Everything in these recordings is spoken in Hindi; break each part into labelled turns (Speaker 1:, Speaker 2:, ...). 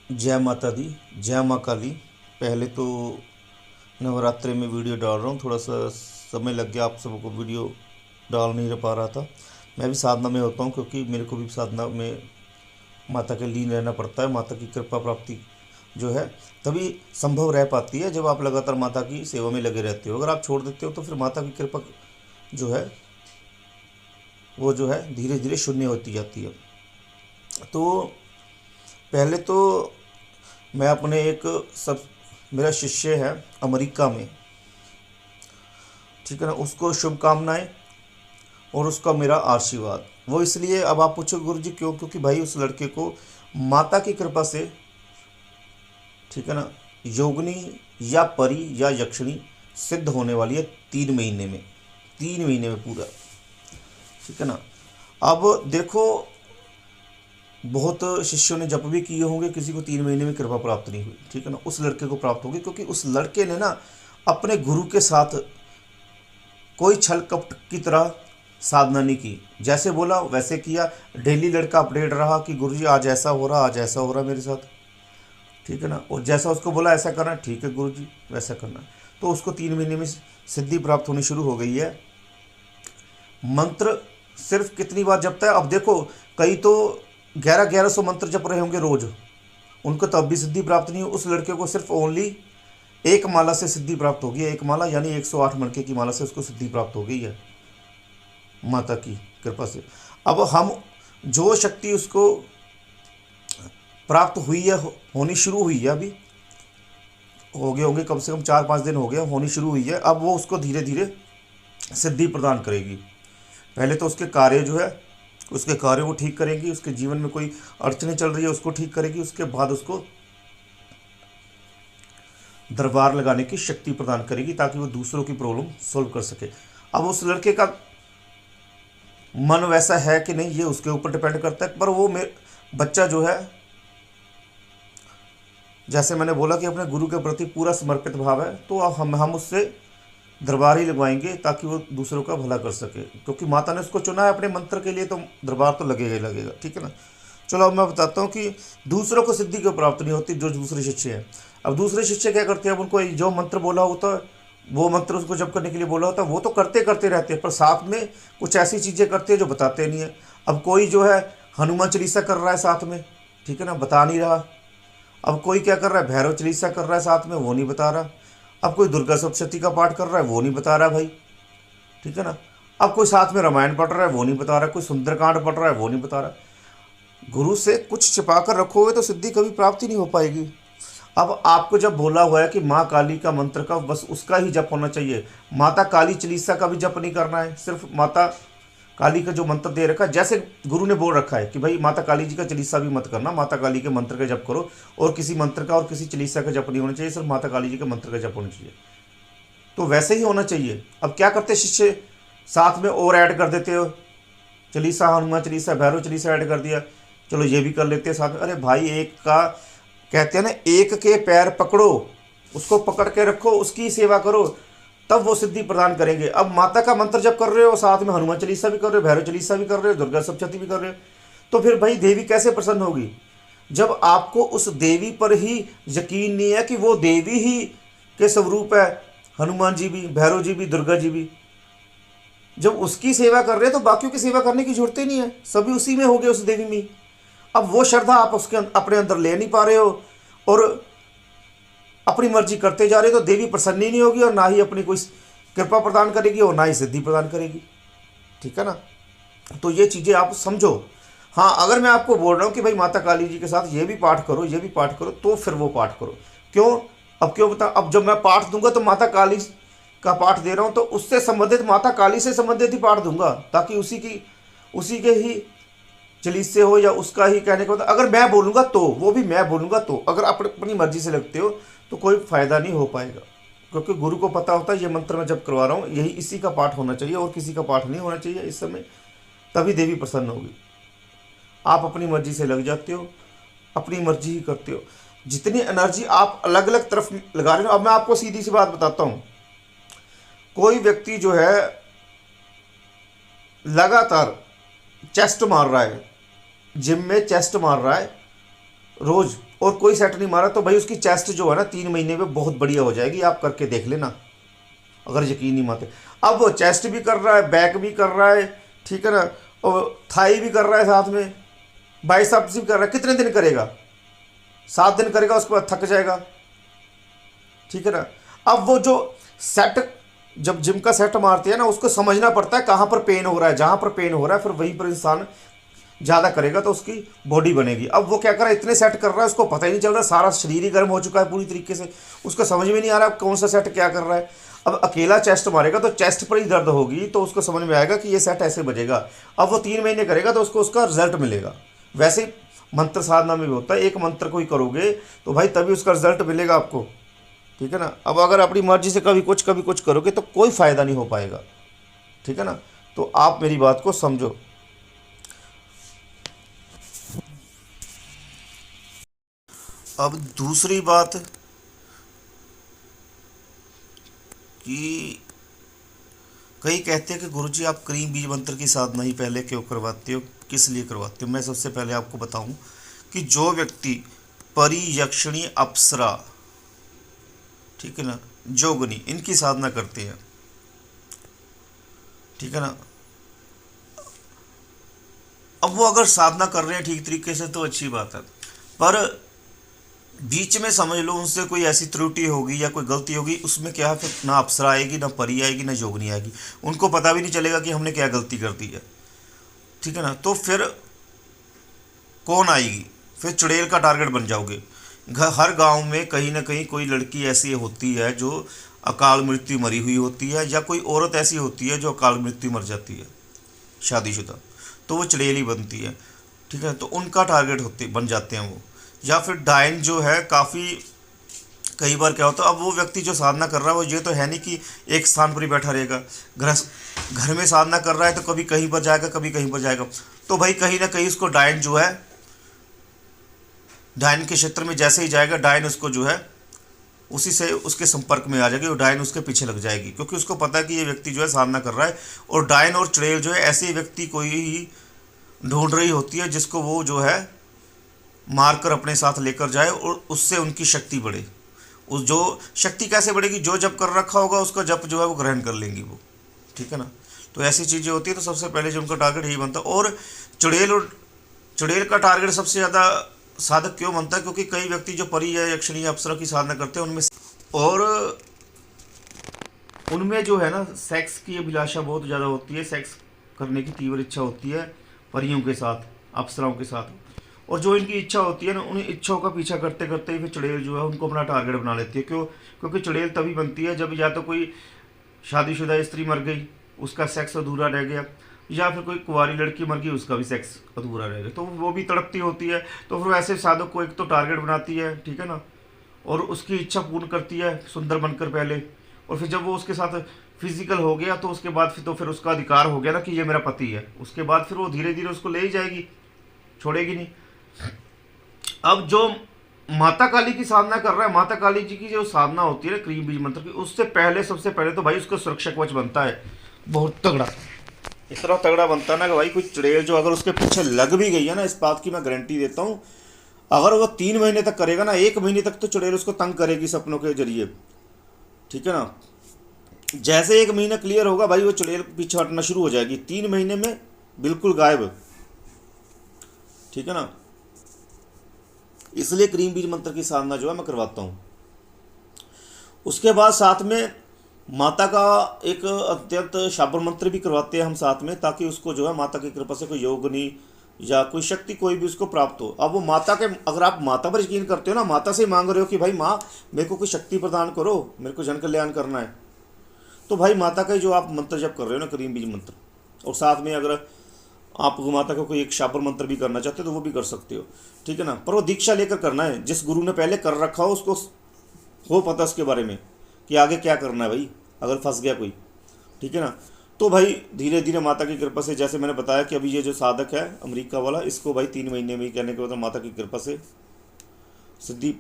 Speaker 1: जय माता दी, जय माँ काली। पहले तो नवरात्रि में वीडियो डाल रहा हूँ, थोड़ा सा समय लग गया, आप सबको वीडियो डाल नहीं पा रहा था। मैं भी साधना में होता हूँ क्योंकि मेरे को भी साधना में माता के लीन रहना पड़ता है। माता की कृपा प्राप्ति जो है तभी संभव रह पाती है जब आप लगातार माता की सेवा में लगे रहते हो। अगर आप छोड़ देते हो तो फिर माता की कृपा जो है वो जो है धीरे धीरे शून्य होती जाती है। तो पहले तो मैं अपने एक सब मेरा शिष्य है अमेरिका में, ठीक है ना, उसको शुभकामनाएं और उसका मेरा आशीर्वाद। वो इसलिए, अब आप पूछो गुरु जी क्यों, क्योंकि भाई उस लड़के को माता की कृपा से, ठीक है ना, योगिनी या परी या यक्षिणी सिद्ध होने वाली है 3 महीने में, 3 महीने में पूरा, ठीक है ना। अब देखो, बहुत शिष्यों ने जप भी किए होंगे, किसी को 3 महीने में कृपा प्राप्त नहीं हुई, ठीक है ना। उस लड़के को प्राप्त होगी क्योंकि उस लड़के ने ना अपने गुरु के साथ कोई छल कपट की तरह साधना नहीं की। जैसे बोला वैसे किया, डेली लड़का अपडेट रहा कि गुरुजी आज ऐसा हो रहा, आज ऐसा हो रहा मेरे साथ, ठीक है ना। और जैसा उसको बोला ऐसा करना, ठीक है गुरुजी वैसा करना। तो उसको 3 महीने में सिद्धि प्राप्त होनी शुरू हो गई है। मंत्र सिर्फ कितनी बार जपता है, अब देखो, कई तो 1100 मंत्र जप रहे होंगे रोज, उनको तब भी सिद्धि प्राप्त नहीं हो। उस लड़के को सिर्फ ओनली एक माला से सिद्धि प्राप्त होगी है। एक माला यानी 108 मणके की माला से उसको सिद्धि प्राप्त हो गई है माता की कृपा से। अब हम जो शक्ति उसको प्राप्त हुई है, होनी शुरू हुई है, अभी हो गए होंगे कम से कम 4-5 दिन हो गए, होनी शुरू हुई है। अब वो उसको धीरे धीरे सिद्धि प्रदान करेगी। पहले तो उसके कार्य जो है, उसके कार्य वो ठीक करेगी, उसके जीवन में कोई अड़चने चल रही है उसको ठीक करेगी, उसके बाद उसको दरबार लगाने की शक्ति प्रदान करेगी ताकि वो दूसरों की प्रॉब्लम सॉल्व कर सके। अब उस लड़के का मन वैसा है कि नहीं, ये उसके ऊपर डिपेंड करता है। पर वो बच्चा जो है, जैसे मैंने बोला कि अपने गुरु के प्रति पूरा समर्पित भाव है, तो अब हम उससे दरबार ही लगवाएंगे ताकि वो दूसरों का भला कर सके। क्योंकि माता ने उसको चुना है अपने मंत्र के लिए, तो दरबार तो लगेगा ही लगेगा, ठीक है ना। चलो अब मैं बताता हूँ कि दूसरों को सिद्धि क्यों प्राप्त नहीं होती, जो दूसरे शिष्य हैं। अब दूसरे शिष्य क्या करते हैं, अब उनको जो मंत्र बोला होता है, वो मंत्र उसको जप करने के लिए बोला होता है, वो तो करते करते रहते हैं, पर साथ में कुछ ऐसी चीज़ें करते हैं जो बताते नहीं है। अब कोई जो है हनुमान चालीसा कर रहा है साथ में, ठीक है ना, बता नहीं रहा। अब कोई क्या कर रहा है, भैरव चालीसा कर रहा है साथ में, वो नहीं बता रहा। अब कोई दुर्गा सप्तशती का पाठ कर रहा है, वो नहीं बता रहा भाई, ठीक है ना। अब कोई साथ में रामायण पढ़ रहा है, वो नहीं बता रहा। कोई सुंदरकांड पढ़ रहा है, वो नहीं बता रहा। गुरु से कुछ छिपा कर रखोगे तो सिद्धि कभी प्राप्ति नहीं हो पाएगी। अब आपको जब बोला हुआ है कि माँ काली का मंत्र का बस उसका ही जप होना चाहिए, माता काली चालीसा का भी जप नहीं करना है, सिर्फ माता काली का जो मंत्र दे रखा है, जैसे गुरु ने बोल रखा है कि भाई माता काली जी का चालीसा भी मत करना, माता काली के मंत्र का जप करो, और किसी मंत्र का और किसी चालीसा का जप नहीं होना चाहिए, सिर्फ माता काली जी के मंत्र का जप होना चाहिए, तो वैसे ही होना चाहिए। अब क्या करते शिष्य, साथ में और ऐड कर देते हो, चालीसा हनुमान चालीसा भैरव चालीसा ऐड कर दिया, चलो ये भी कर लेते हैं साथ में। अरे भाई, एक का कहते हैं ना, एक के पैर पकड़ो, उसको पकड़ के रखो, उसकी सेवा करो, तब वो सिद्धि प्रदान करेंगे। अब माता का मंत्र जब कर रहे हो, साथ में हनुमान चालीसा भी कर रहे हो, भैरव चालीसा भी कर रहे हो, दुर्गा सप्तशती भी कर रहे हो, तो फिर भाई देवी कैसे प्रसन्न होगी, जब आपको उस देवी पर ही यकीन नहीं है कि वो देवी ही के स्वरूप है, हनुमान जी भी, भैरव जी भी, दुर्गा जी भी। जब उसकी सेवा कर रहे हैं तो बाकियों की सेवा करने की जरूरत ही नहीं है, सभी उसी में हो गए, उस देवी में। अब वो श्रद्धा आप उसके अपने अंदर ले नहीं पा रहे हो और अपनी मर्जी करते जा रहे हो, तो देवी प्रसन्न ही नहीं होगी और ना ही अपनी कोई कृपा प्रदान करेगी और ना ही सिद्धि प्रदान करेगी, ठीक है ना। तो ये चीज़ें आप समझो। हाँ, अगर मैं आपको बोल रहा हूँ कि भाई माता काली जी के साथ ये भी पाठ करो, ये भी पाठ करो, तो फिर वो पाठ करो। क्यों, अब क्यों बता, अब जब मैं पाठ दूंगा तो माता काली का पाठ दे रहा हूँ, तो उससे संबंधित, माता काली से संबंधित ही पाठ दूंगा, ताकि उसी के ही चलीस से हो या उसका ही कहने का मतलब। अगर मैं बोलूँगा तो, वो भी मैं बोलूँगा तो, अगर अपनी मर्जी से लगते हो तो कोई फ़ायदा नहीं हो पाएगा। क्योंकि गुरु को पता होता है ये मंत्र मैं जब करवा रहा हूँ यही इसी का पाठ होना चाहिए और किसी का पाठ नहीं होना चाहिए इस समय, तभी देवी प्रसन्न होगी। आप अपनी मर्जी से लग जाते हो, अपनी मर्जी ही करते हो, जितनी एनर्जी आप अलग अलग तरफ लगा रहे हो। अब मैं आपको सीधी सी बात बताता हूँ, कोई व्यक्ति जो है लगातार चेस्ट मार रहा है, जिम में चेस्ट मार रहा है, रोज, और कोई सेट नहीं मारा, तो भाई उसकी चेस्ट जो है ना 3 महीने में बहुत बढ़िया हो जाएगी। आप करके देख लेना अगर यकीन नहीं मानते। अब वो चेस्ट भी कर रहा है, बैक भी कर रहा है, ठीक है ना, और थाई भी कर रहा है साथ में, बाइसेप्स भी कर रहा है। कितने दिन करेगा? 7 दिन करेगा, उसके बाद थक जाएगा, ठीक है ना। अब वो जो सेट, जब जिम का सेट मारते हैं ना, उसको समझना पड़ता है कहाँ पर पेन हो रहा है। जहाँ पर पेन हो रहा है फिर वहीं पर इंसान ज़्यादा करेगा तो उसकी बॉडी बनेगी। अब वो क्या कर रहा है, इतने सेट कर रहा है, उसको पता ही नहीं चल रहा, सारा शरीर ही गर्म हो चुका है पूरी तरीके से, उसको समझ में नहीं आ रहा कौन सा सेट क्या कर रहा है। अब अकेला चेस्ट मारेगा तो चेस्ट पर ही दर्द होगी, तो उसको समझ में आएगा कि ये सेट ऐसे बजेगा। अब वो 3 महीने करेगा तो उसको उसका रिजल्ट मिलेगा। वैसे ही मंत्र साधना में भी होता है, एक मंत्र को ही करोगे तो भाई तभी उसका रिजल्ट मिलेगा आपको, ठीक है ना। अब अगर अपनी मर्जी से कभी कुछ करोगे तो कोई फ़ायदा नहीं हो पाएगा, ठीक है ना। तो आप मेरी बात को समझो। अब दूसरी बात कि कई कहते हैं कि गुरुजी आप क्रीम बीज मंत्र की साधना ही पहले क्यों करवाते हो, किस लिए करवाते हो। मैं सबसे पहले आपको बताऊं कि जो व्यक्ति परी, यक्षिणी, अप्सरा, ठीक है ना, जोगनी, इनकी साधना करते हैं, ठीक है ना, अब वो अगर साधना कर रहे हैं ठीक तरीके से तो अच्छी बात है, पर बीच में समझ लो उनसे कोई ऐसी त्रुटि होगी या कोई गलती होगी, उसमें क्या है, फिर ना अप्सरा आएगी, ना परी आएगी, ना जोगनी आएगी, उनको पता भी नहीं चलेगा कि हमने क्या गलती कर दी है, ठीक है ना। तो फिर कौन आएगी? फिर चुड़ैल का टारगेट बन जाओगे। हर गांव में कहीं ना कहीं कोई लड़की ऐसी होती है जो अकाल मृत्यु मरी हुई होती है, या कोई औरत ऐसी होती है जो अकाल मृत्यु मर जाती है शादीशुदा, तो वो चुड़ैल ही बनती है, ठीक है। तो उनका टारगेट होते बन जाते हैं वो। या फिर डायन जो है, काफ़ी कई बार क्या होता है, अब वो व्यक्ति जो साधना कर रहा है वो ये तो है नहीं कि एक स्थान पर ही बैठा रहेगा। घर घर में साधना कर रहा है तो कभी कहीं पर जाएगा, कभी कहीं पर जाएगा, तो भाई कहीं ना कहीं उसको डायन जो है, डायन के क्षेत्र में जैसे ही जाएगा, डायन उसको जो है उसी से उसके संपर्क में आ जाएगी और डायन उसके पीछे लग जाएगी, क्योंकि उसको पता है कि ये व्यक्ति जो है साधना कर रहा है। और डायन और चुड़ैल जो है ऐसे व्यक्ति को ही ढूंढ रही होती है जिसको वो जो है मारकर अपने साथ लेकर जाए और उससे उनकी शक्ति बढ़े। उस जो शक्ति कैसे बढ़ेगी, जो जप कर रखा होगा उसका जप जो है वो ग्रहण कर लेंगी वो, ठीक है ना। तो ऐसी चीज़ें होती है। तो सबसे पहले जो उनका टारगेट यही बनता है। और चुड़ैल का टारगेट सबसे ज़्यादा साधक क्यों बनता है, क्योंकि कई व्यक्ति जो परी या यक्षिणी या अप्सरा की साधना करते हैं उनमें, और उनमें जो है ना सेक्स की अभिलाषा बहुत ज़्यादा होती है, सेक्स करने की तीव्र इच्छा होती है परियों के साथ, अप्सराओं के साथ। और जो इनकी इच्छा होती है ना, उन्हें इच्छाओं का पीछा करते करते ही फिर चुड़ैल जो है उनको अपना टारगेट बना लेती है। क्यों? क्योंकि चुड़ैल तभी बनती है जब या तो कोई शादीशुदा स्त्री मर गई, उसका सेक्स अधूरा रह गया, या फिर कोई कुंवारी लड़की मर गई, उसका भी सेक्स अधूरा रह गया, तो वो भी तड़पती होती है। तो फिर ऐसे साधक को एक तो टारगेट बनाती है, ठीक है ना, और उसकी इच्छा पूर्ण करती है सुंदर बनकर पहले। और फिर जब वो उसके साथ फिजिकल हो गया तो उसके बाद फिर उसका अधिकार हो गया ना कि ये मेरा पति है, उसके बाद फिर वो धीरे धीरे उसको ले ही जाएगी, छोड़ेगी नहीं। अब जो माता काली की साधना कर रहा है, माता काली जी की जो साधना होती है ना क्रीम बीज मंत्र की, उससे पहले सबसे पहले तो भाई उसको सुरक्षा कवच बनता है बहुत तगड़ा। इतना तगड़ा बनता है ना कि भाई कोई चुड़ैल जो अगर उसके पीछे लग भी गई है ना, इस बात की मैं गारंटी देता हूँ, अगर वो 3 महीने तक करेगा ना, 1 महीने तक तो चुड़ैल उसको तंग करेगी सपनों के जरिए, ठीक है ना। जैसे 1 महीना क्लियर होगा भाई वो चुड़ैल पीछे हटना शुरू हो जाएगी, 3 महीने में बिल्कुल गायब, ठीक है ना। इसलिए क्रीम बीज मंत्र की साधना जो है मैं करवाता हूँ। उसके बाद साथ में माता का एक अत्यंत शाबर मंत्र भी करवाते हैं हम साथ में, ताकि उसको जो है माता की कृपा से कोई योगनी या कोई शक्ति कोई भी उसको प्राप्त हो। अब वो माता के, अगर आप माता पर यकीन करते हो ना, माता से मांग रहे हो कि भाई माँ मेरे को कोई शक्ति प्रदान करो, मेरे को जन कल्याण करना है, तो भाई माता का जो आप मंत्र जप कर रहे हो ना क्रीम बीज मंत्र, और साथ में अगर आप माता को कोई एक शाबर मंत्र भी करना चाहते हो तो वो भी कर सकते हो, ठीक है ना। पर वो दीक्षा लेकर करना है, जिस गुरु ने पहले कर रखा हो उसको हो पता उसके बारे में कि आगे क्या करना है भाई, अगर फंस गया कोई, ठीक है ना। तो भाई धीरे धीरे माता की कृपा से, जैसे मैंने बताया कि अभी ये जो साधक है अमेरिका वाला, इसको भाई 3 महीने में ही कहने के बाद माता की कृपा से सिद्धि,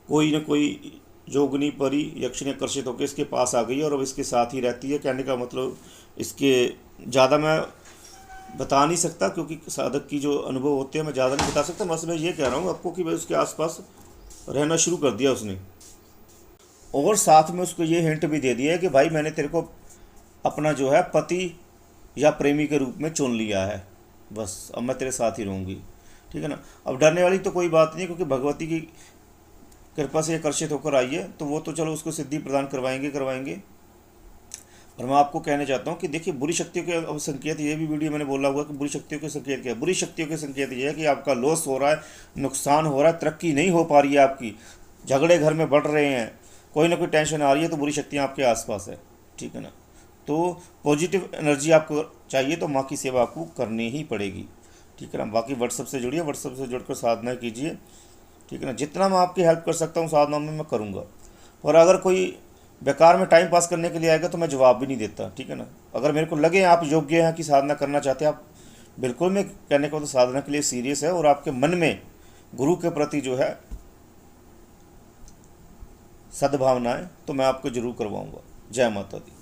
Speaker 1: कोई ना कोई जोगनी परी यक्षिणी आकर्षित होकर इसके पास आ गई और अब इसके साथ ही रहती है। कहने का मतलब इसके ज़्यादा मैं बता नहीं सकता, क्योंकि साधक की जो अनुभव होते हैं मैं ज़्यादा नहीं बता सकता। बस मैं ये कह रहा हूँ आपको कि भाई उसके आसपास रहना शुरू कर दिया उसने, और साथ में उसको ये हिंट भी दे दिया है कि भाई मैंने तेरे को अपना जो है पति या प्रेमी के रूप में चुन लिया है, बस अब मैं तेरे साथ ही रहूँगी। ठीक है ना। अब डरने वाली तो कोई बात नहीं है, क्योंकि भगवती की कृपा से आकर्षित होकर आई है, तो वो तो चलो उसको सिद्धि प्रदान करवाएंगे करवाएंगे। और मैं आपको कहना चाहता हूँ कि देखिए, बुरी शक्तियों के अब संकेत, ये भी वीडियो मैंने बोला हुआ कि बुरी शक्तियों के संकेत क्या है। बुरी शक्तियों के संकेत ये है कि आपका लॉस हो रहा है, नुकसान हो रहा है, तरक्की नहीं हो पा रही है आपकी, झगड़े घर में बढ़ रहे हैं, कोई ना कोई टेंशन आ रही है, तो बुरी शक्तियाँ आपके आसपास है। ठीक है ना। तो पॉजिटिव एनर्जी आपको चाहिए, तो माँ की सेवा आपको करनी ही पड़ेगी। ठीक है ना। बाकी व्हाट्सएप से जुड़िए, व्हाट्सएप से जुड़कर साधना कीजिए। ठीक है ना। जितना मैं आपकी हेल्प कर सकता हूँ साधना में मैं करूँगा। और अगर कोई बेकार में टाइम पास करने के लिए आएगा तो मैं जवाब भी नहीं देता। ठीक है ना। अगर मेरे को लगे आप योग्य हैं कि साधना करना चाहते हैं आप, बिल्कुल, मैं कहने को तो साधना के लिए सीरियस है, और आपके मन में गुरु के प्रति जो है सद्भावना है, तो मैं आपको जरूर करवाऊंगा। जय माता दी।